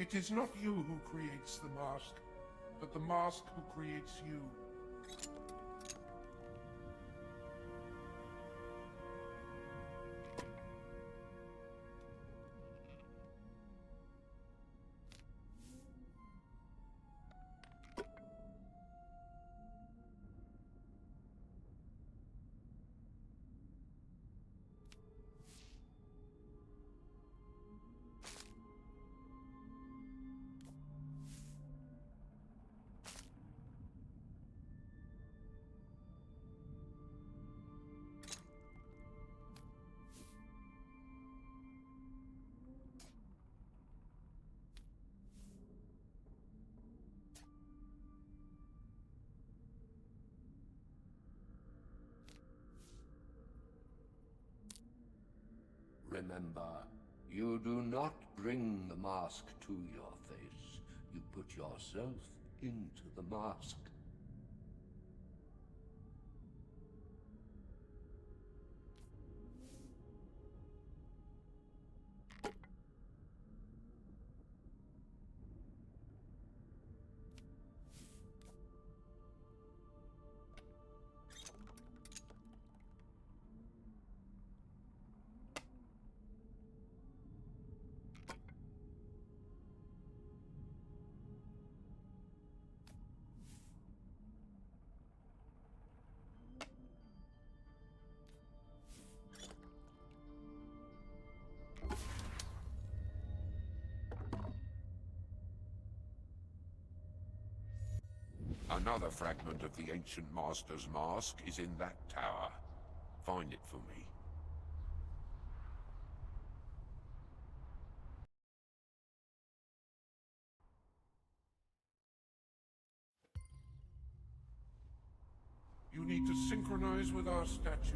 It is not you who creates the mask, but the mask who creates you. Remember, you do not bring the mask to your face. You put yourself into the mask. Another fragment of the ancient master's mask is in that tower. Find it for me. You need to synchronize with our statues.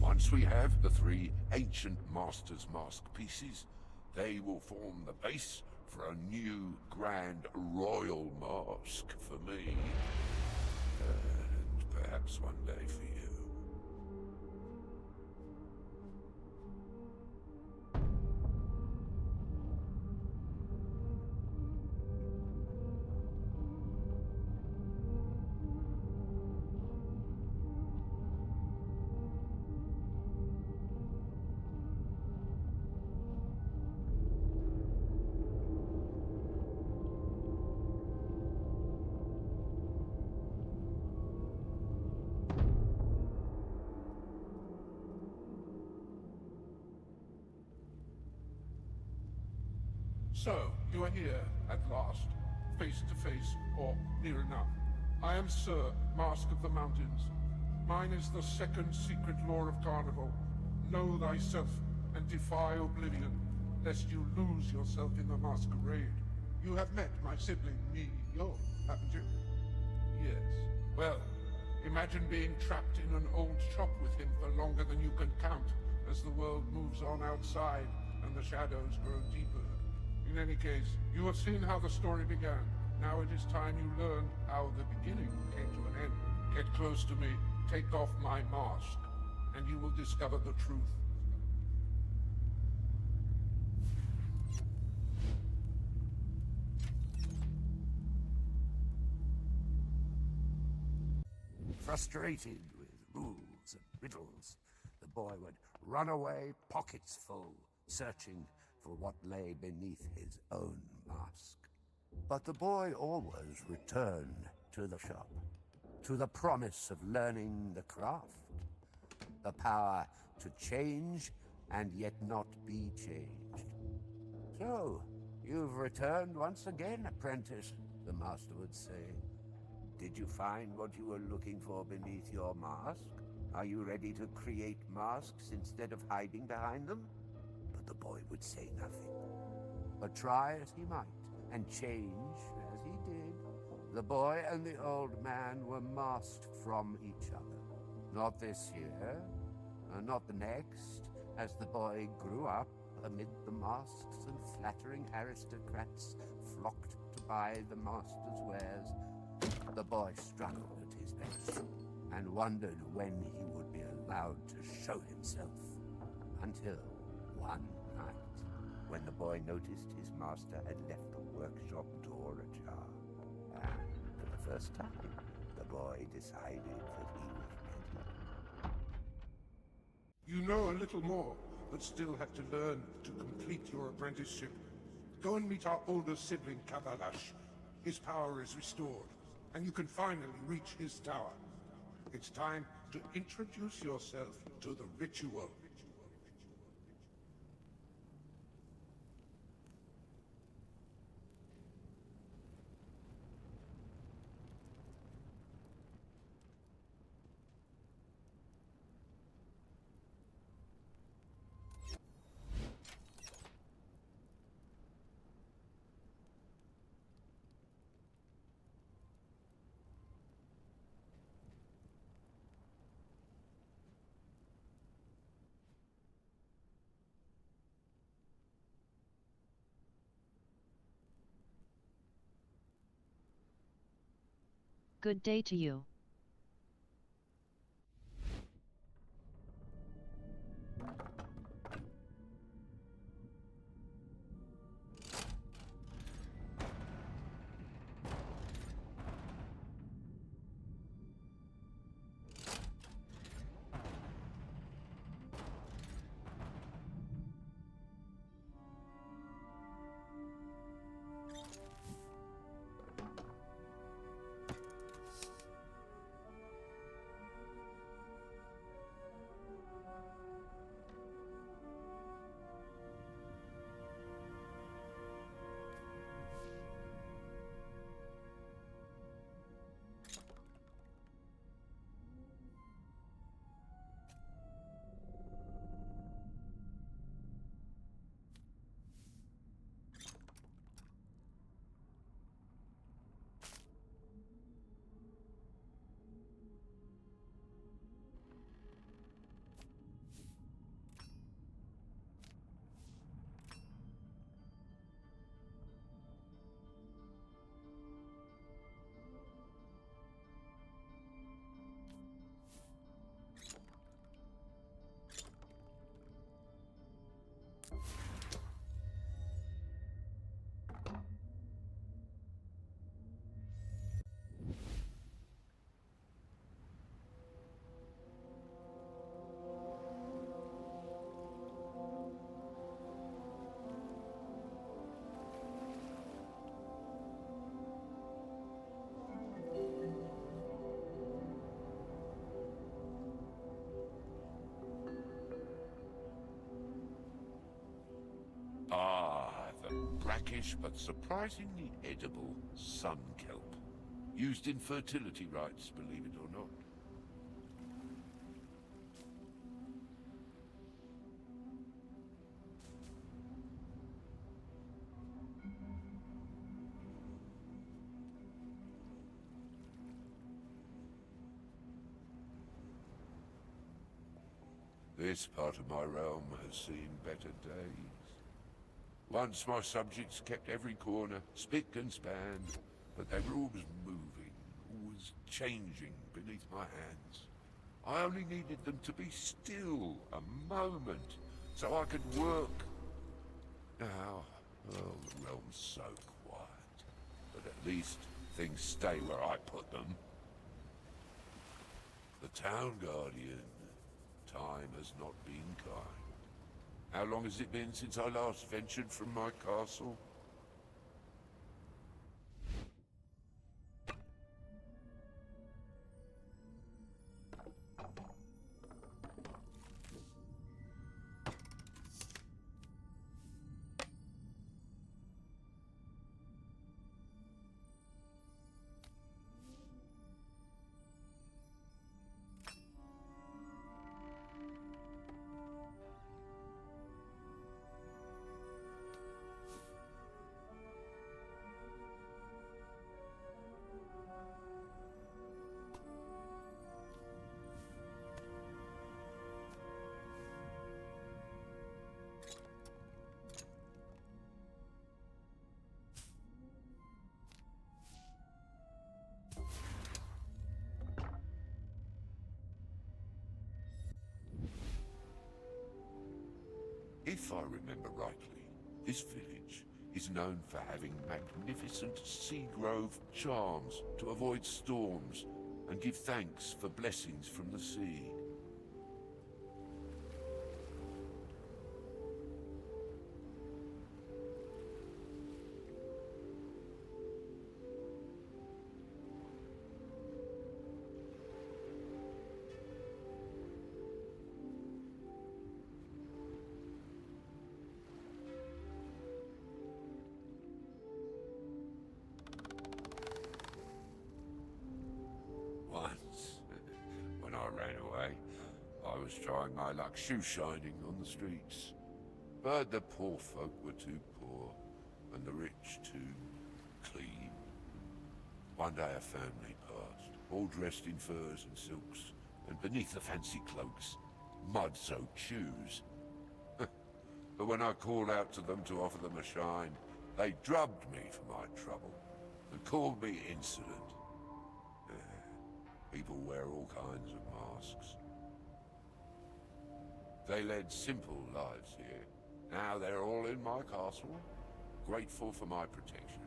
Once we have the 3 ancient master's mask pieces, they will form the base for a new grand royal mask for me. And perhaps one day for you. So, you are here, at last, face to face, or near enough. I am Sir, Mask of the Mountains. Mine is the second secret law of Carnival. Know thyself, and defy oblivion, lest you lose yourself in the masquerade. You have met my sibling, Yo, haven't you? Yes. Well, imagine being trapped in an old shop with him for longer than you can count, as the world moves on outside, and the shadows grow deeper. In any case, you have seen how the story began. Now it is time you learn how the beginning came to an end. Get close to me, take off my mask, and you will discover the truth. Frustrated with rules and riddles, the boy would run away pockets full, searching for what lay beneath his own mask. But the boy always returned to the shop, to the promise of learning the craft, the power to change and yet not be changed. So, you've returned once again, apprentice, the master would say. Did you find what you were looking for beneath your mask? Are you ready to create masks instead of hiding behind them? But the boy would say nothing. But try as he might, and change as he did, the boy and the old man were masked from each other. Not this year, not the next, as the boy grew up amid the masks and flattering aristocrats flocked to buy the master's wares. The boy struggled at his bench and wondered when he would be allowed to show himself, until one night when the boy noticed his master had left the workshop door ajar. And for the first time, the boy decided that he was ready. You know a little more, but still have to learn to complete your apprenticeship. Go and meet our older sibling, Kavalash. His power is restored, and you can finally reach his tower. It's time to introduce yourself to the ritual. Good day to you. Ah, the brackish but surprisingly edible sun kelp. Used in fertility rites, believe it or not. This part of my realm has seen better days. Once my subjects kept every corner spick and span, but they were always moving, always changing beneath my hands. I only needed them to be still a moment, so I could work. Now, oh, the realm's so quiet, but at least things stay where I put them. The Town Guardian. Time has not been kind. How long has it been since I last ventured from my castle? If I remember rightly, This village is known for having magnificent sea grove charms to avoid storms and give thanks for blessings from the sea. Once, when I ran away, I was trying my luck shoe shining on the streets. But the poor folk were too poor, and the rich too clean. One day a family passed, all dressed in furs and silks, and beneath the fancy cloaks, mud-soaked shoes. But when I called out to them to offer them a shine, they drubbed me for my trouble, and called me insolent. People wear all kinds of masks. They led simple lives here. Now they're all in my castle, grateful for my protection.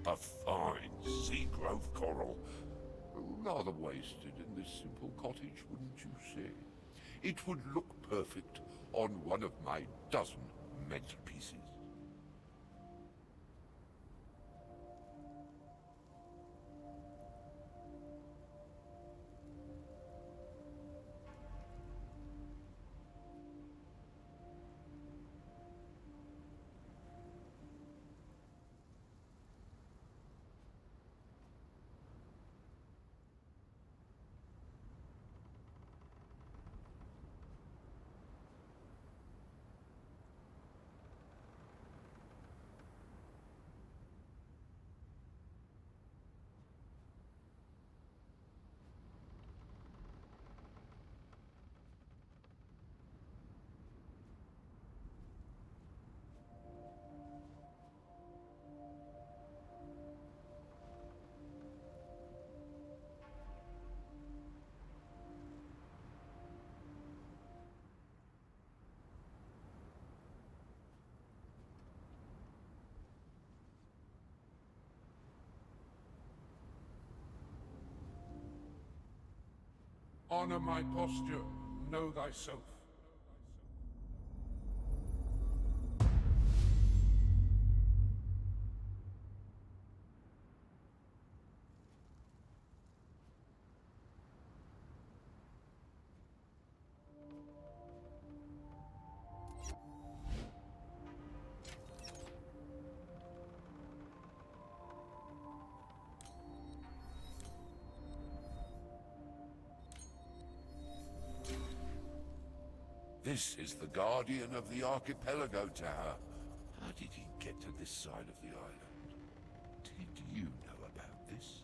A fine sea grove coral. Rather wasted in this simple cottage, wouldn't you say? It would look perfect on one of my dozen mantelpieces. Honor my posture, know thyself. This is the Guardian of the Archipelago Tower. How did he get to this side of the island? Did you know about this?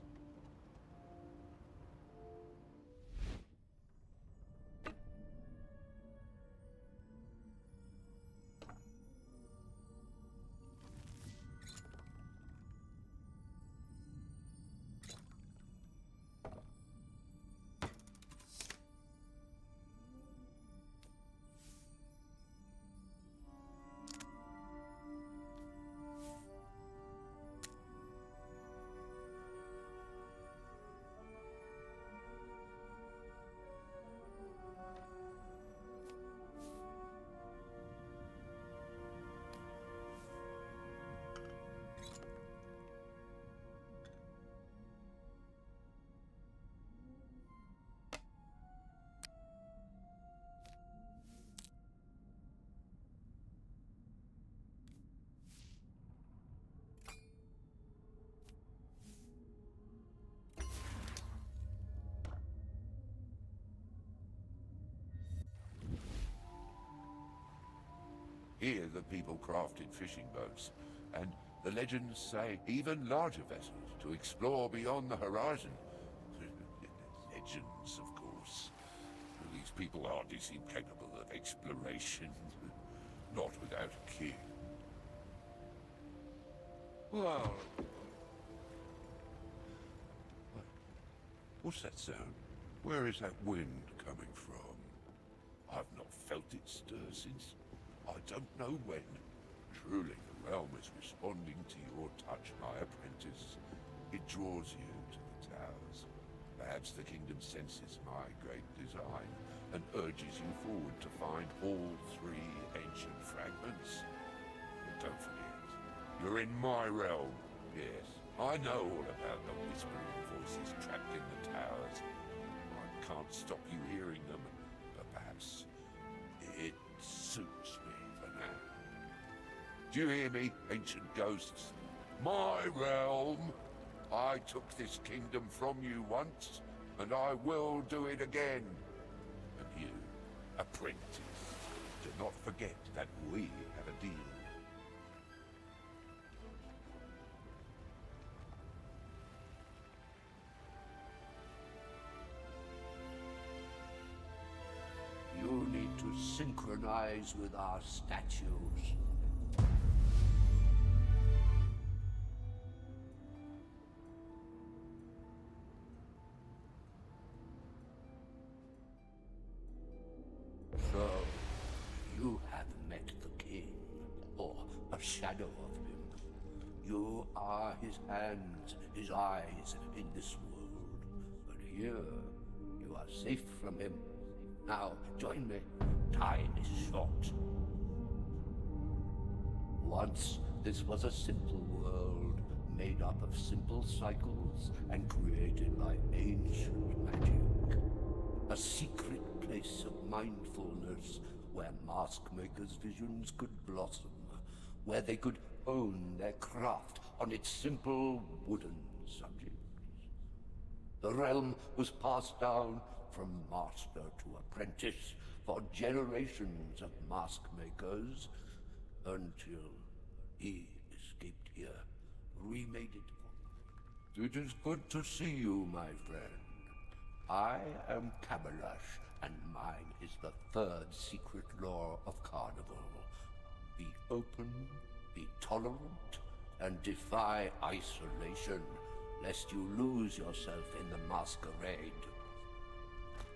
Here the people crafted fishing boats, and the legends say even larger vessels to explore beyond the horizon. Legends, of course. These people hardly seem capable of exploration. Not without a king. Well... What's that sound? Where is that wind coming from? I've not felt it stir since... I don't know when. Truly, the realm is responding to your touch, my apprentice. It draws you to the towers. Perhaps the kingdom senses my great design and urges you forward to find all three ancient fragments. But don't forget, you're in my realm. Yes, I know all about the whispering voices trapped in the towers. I can't stop you hearing them, but perhaps it suits me for now. Do you hear me, ancient ghosts? My realm! I took this kingdom from you once, and I will do it again. And you, apprentice, do not forget that we have a deal. You need to synchronize with our statues. So, you have met the king, or a shadow of him. You are his hands, his eyes in this world. But here, you are safe from him. Now, join me. Time is short. Once, this was a simple world, made up of simple cycles and created by ancient magic. A secret place of mindfulness where Maskmaker's visions could blossom, where they could hone their craft on its simple wooden subjects. The realm was passed down from master to apprentice for generations of Maskmakers until he escaped here, remade it. It is good to see you, my friend. I am Caberlash, and mine is the third secret law of Carnival. Be open, be tolerant, and defy isolation, lest you lose yourself in the masquerade.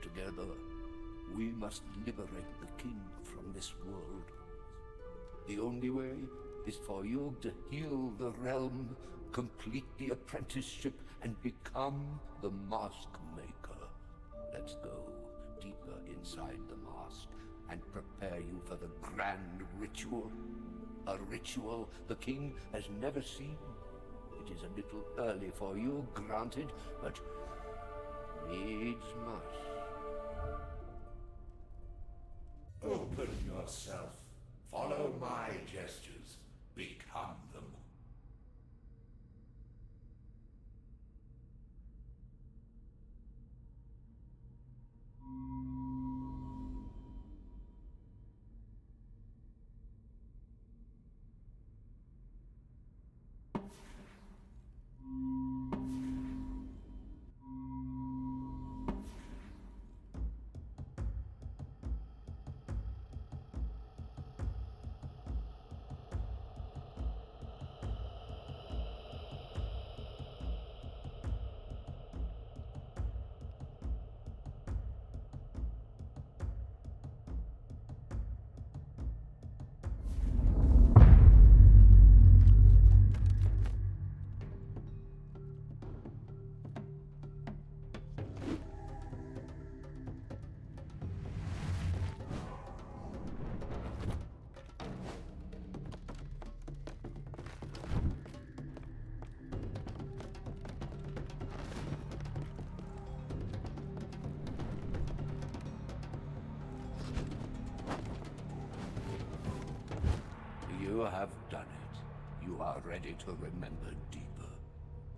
Together, we must liberate the king from this world. The only way is for you to heal the realm, complete the apprenticeship, and become the Maskmaker. Let's go deeper inside the mask and prepare you for the grand ritual. A ritual the king has never seen. It is a little early for you, granted, but needs must. Open yourself. Follow my gestures. Become them. You have done it. You are ready to remember deeper.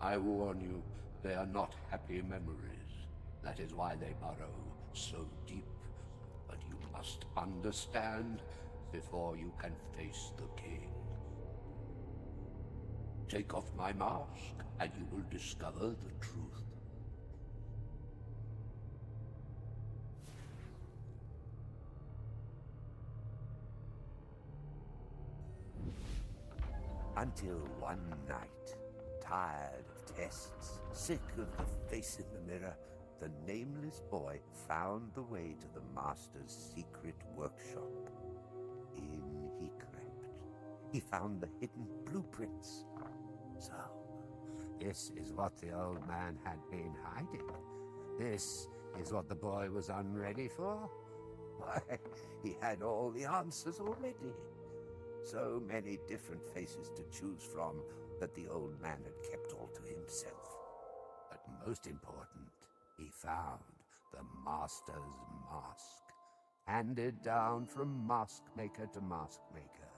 I warn you, they are not happy memories. That is why they burrow so deep. But you must understand, before you can face the king. Take off my mask, and you will discover the truth. Until one night, tired of tests, sick of the face in the mirror, the nameless boy found the way to the master's secret workshop. In he crept. He found the hidden blueprints. So, this is what the old man had been hiding. This is what the boy was unready for. Why, he had all the answers already. So many different faces to choose from that the old man had kept all to himself. But most important, he found the Master's mask, handed down from Maskmaker to Maskmaker.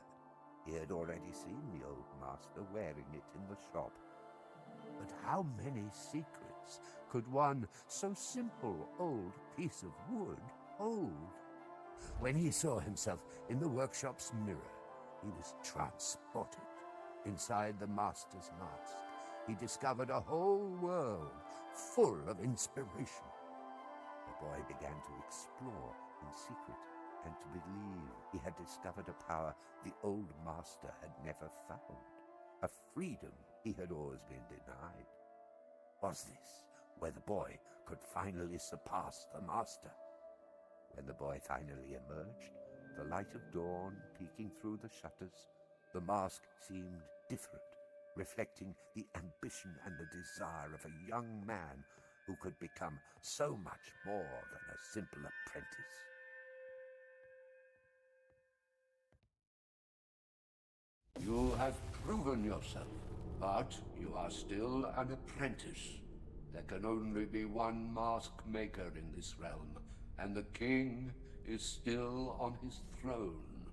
He had already seen the old master wearing it in the shop. But how many secrets could one so simple old piece of wood hold? When he saw himself in the workshop's mirror, he was transported. Inside the master's mask, he discovered a whole world full of inspiration. The boy began to explore in secret and to believe he had discovered a power the old master had never found, a freedom he had always been denied. Was this where the boy could finally surpass the master? When the boy finally emerged, the light of dawn peeking through the shutters, the mask seemed different, reflecting the ambition and the desire of a young man who could become so much more than a simple apprentice. You have proven yourself, but you are still an apprentice. There can only be one mask maker in this realm, and the king is still on his throne.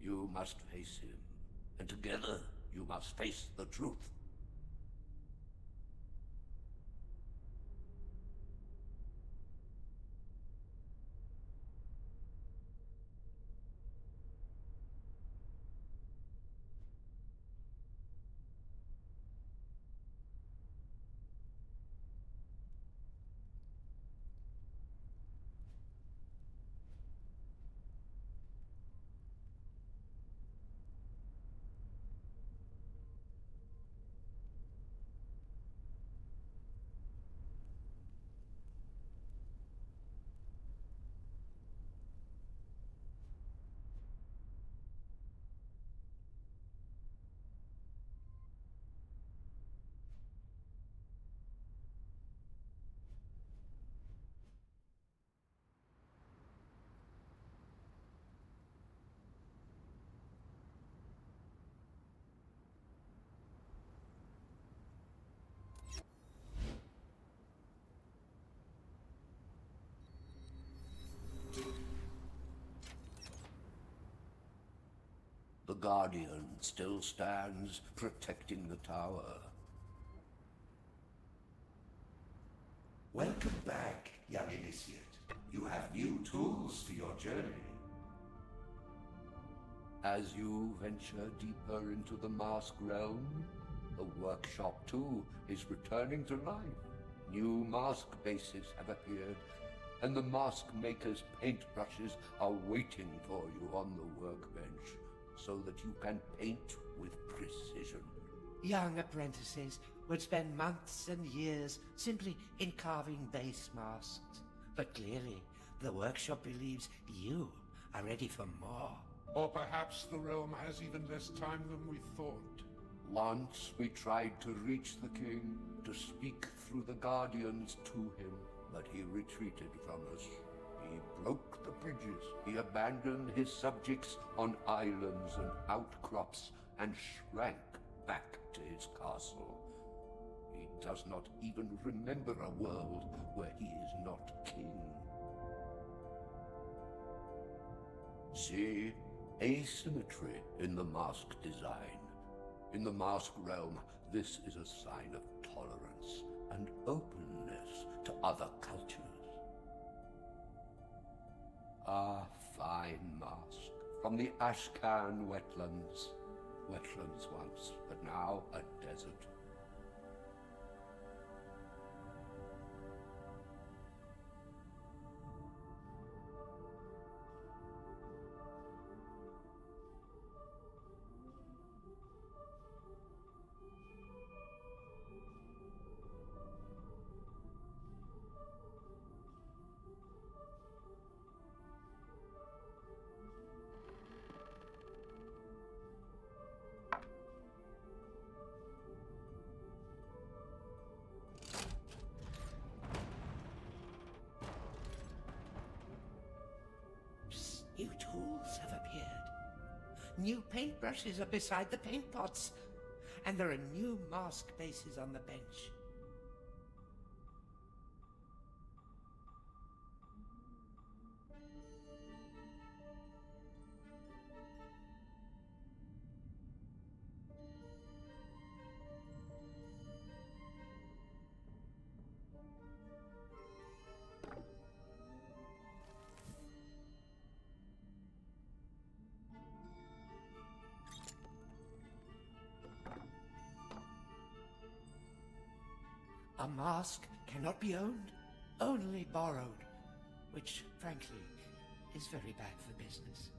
You must face him, and together you must face the truth. The Guardian still stands protecting the tower. Welcome back, young initiate. You have new tools for your journey. As you venture deeper into the mask realm, the workshop too is returning to life. New mask bases have appeared, and the mask maker's paintbrushes are waiting for you on the workbench, so that you can paint with precision. Young apprentices would spend months and years simply in carving base masks. But clearly, the workshop believes you are ready for more. Or perhaps the realm has even less time than we thought. Once we tried to reach the king, to speak through the guardians to him, but he retreated from us. He broke the bridges. He abandoned his subjects on islands and outcrops and shrank back to his castle. He does not even remember a world where he is not king. See asymmetry in the mask design. In the mask realm, this is a sign of tolerance and openness to other cultures. A fine mask from the Ashcan wetlands. Wetlands once, but now a desert. New tools have appeared. New paintbrushes are beside the paint pots. And there are new mask bases on the bench. A mask cannot be owned, only borrowed, which, frankly, is very bad for business.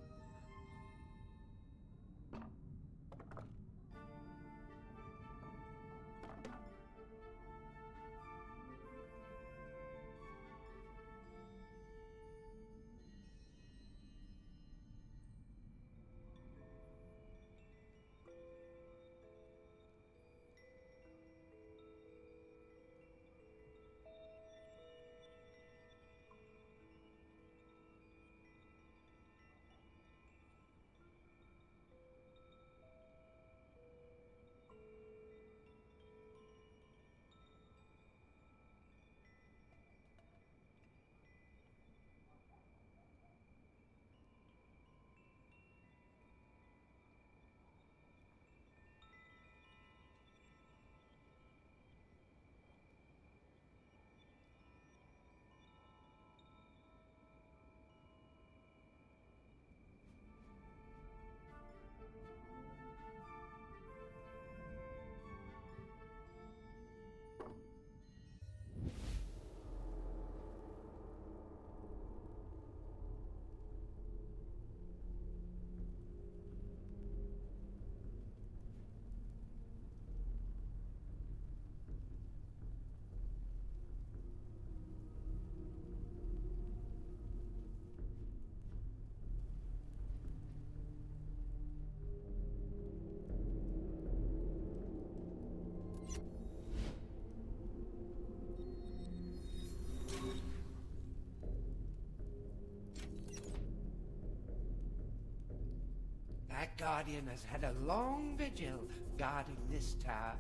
That guardian has had a long vigil guarding this tower.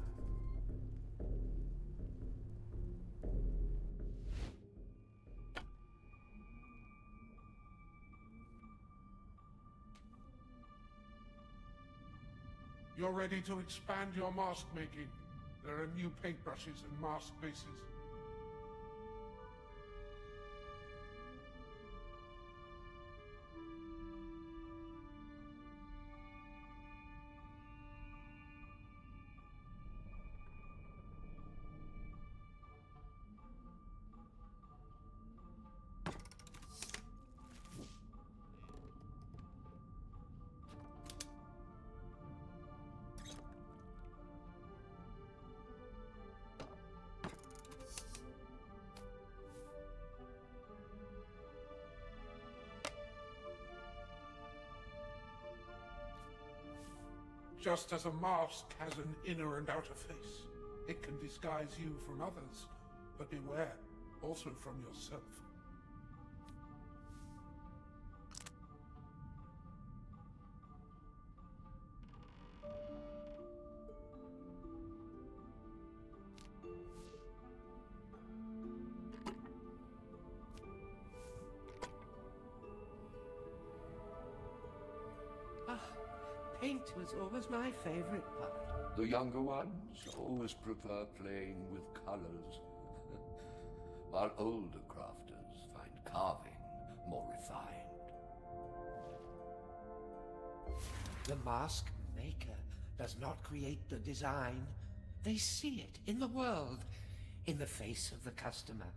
You're ready to expand your mask making. There are new paintbrushes and mask bases. Just as a mask has an inner and outer face, it can disguise you from others, but beware, also from yourself. Paint was always my favorite part. The younger ones always prefer playing with colors, while older crafters find carving more refined. The Maskmaker does not create the design. They see it in the world, in the face of the customer.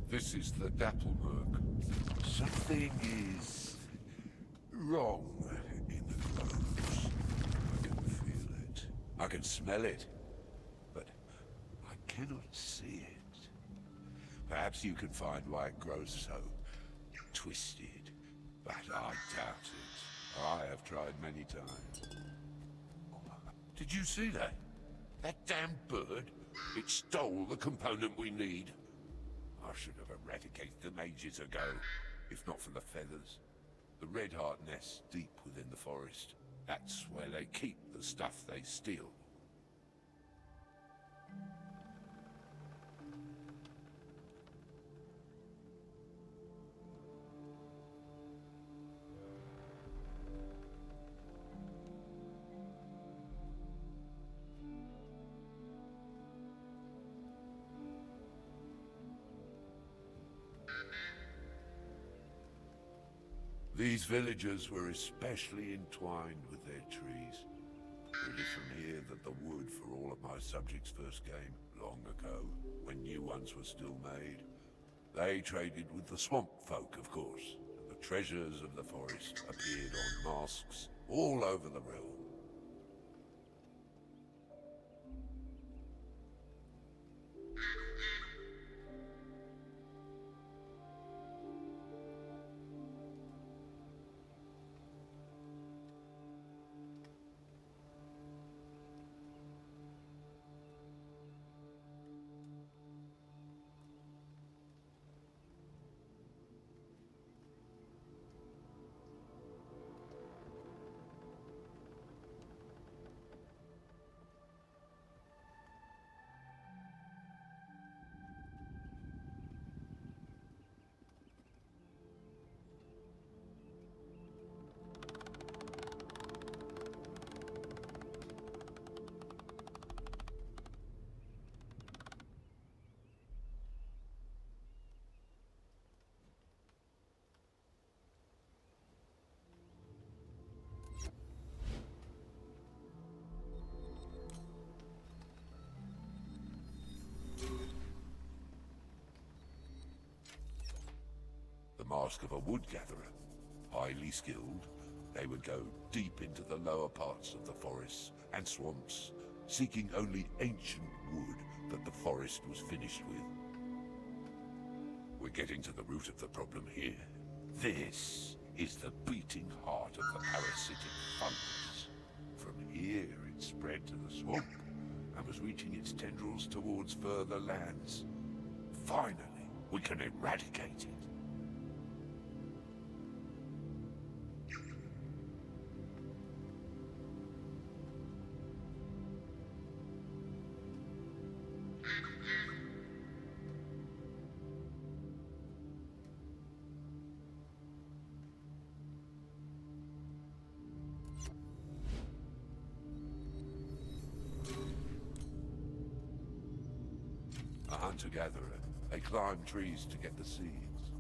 This is the Dapplemerk. Something is wrong in the clothes. I can feel it. I can smell it. But I cannot see it. Perhaps you can find why it grows so twisted. But I doubt it. I have tried many times. Did you see that? That damn bird? It stole the component we need. I should have eradicated them ages ago, if not for the feathers. The red heart nests deep within the forest. That's where they keep the stuff they steal. These villagers were especially entwined with their trees. It is from here that the wood for all of my subjects first came, long ago, when new ones were still made. They traded with the swamp folk, of course. The treasures of the forest appeared on masks all over the realm. The mask of a wood gatherer. Highly skilled, they would go deep into the lower parts of the forests and swamps, seeking only ancient wood that the forest was finished with. We're getting to the root of the problem here. This is the beating heart of the parasitic fungus. From here it spread to the swamp and was reaching its tendrils towards further lands. Finally, we can eradicate it. A hunter-gatherer. They climb trees to get the seeds.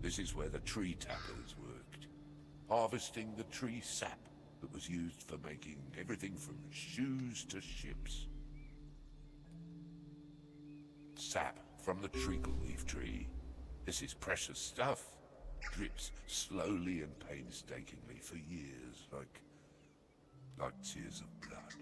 This is where the tree tappers worked, harvesting the tree sap that was used for making everything from shoes to ships. Sap from the treacle leaf tree. This is precious stuff. Drips slowly and painstakingly for years, like tears of blood.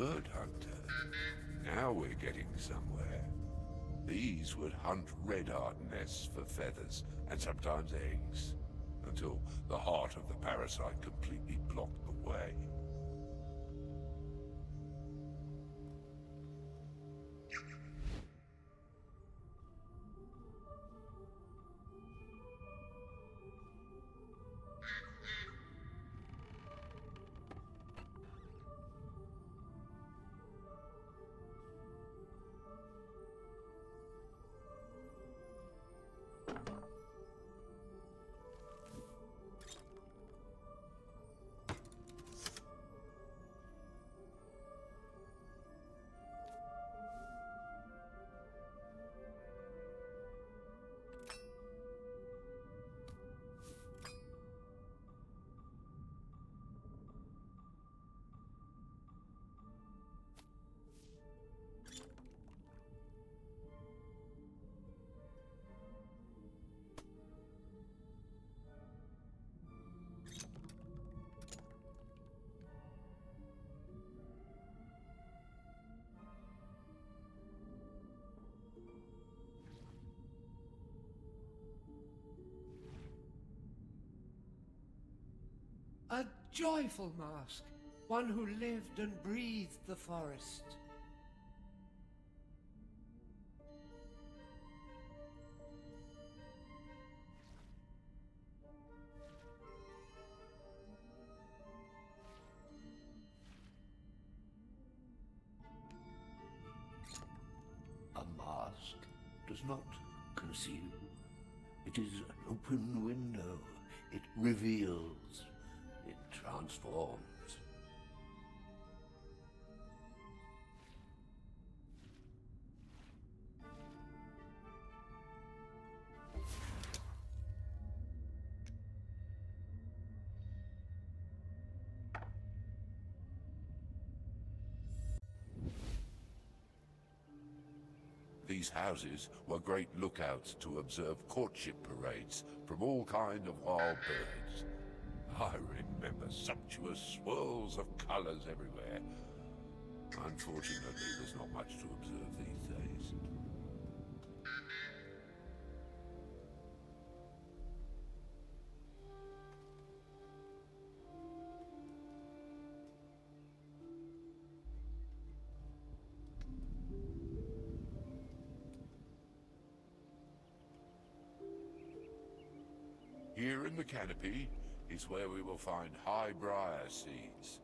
bird hunter. Now we're getting somewhere. These would hunt red-heart nests for feathers, and sometimes eggs, until the heart of the parasite completely blocked the way. A joyful mask, one who lived and breathed the forest. A mask does not conceal. It is an open window. It reveals. It transforms. These houses were great lookouts to observe courtship parades from all kind of wild birds. I remember sumptuous swirls of colors everywhere. Unfortunately, there's not much to observe these days. Here in the canopy is where we will find high briar seeds.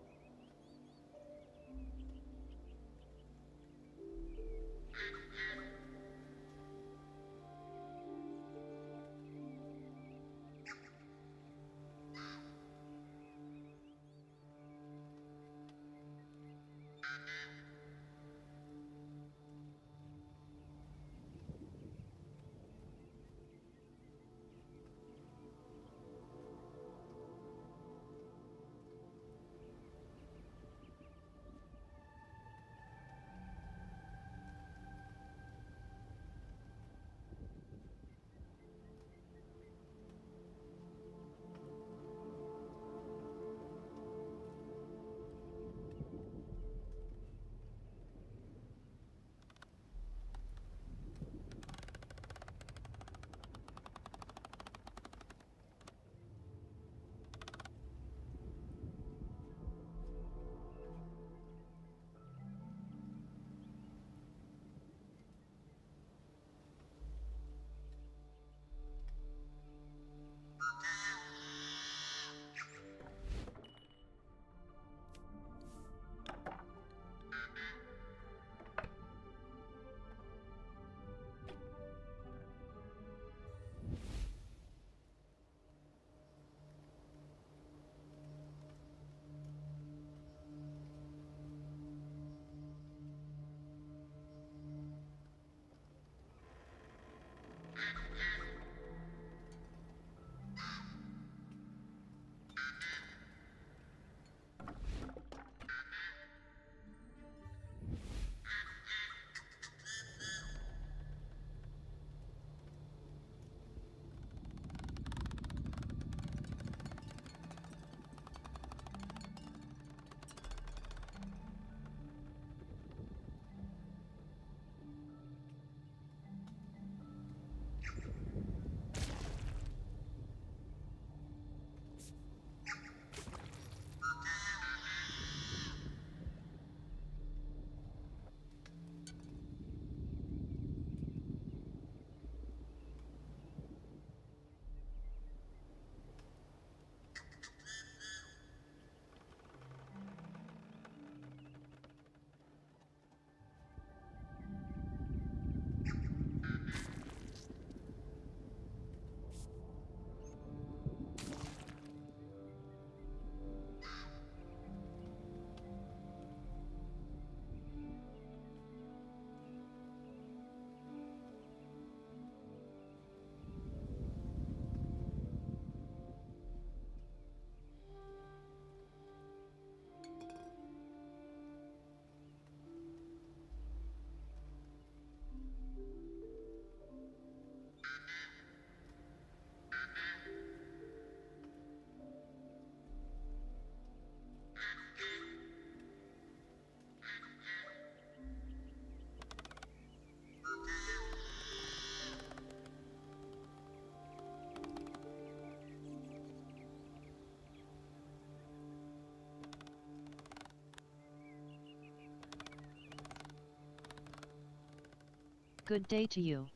Good day to you.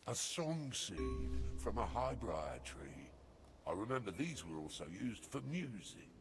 A song seed from a highbriar tree. I remember these were also used for music.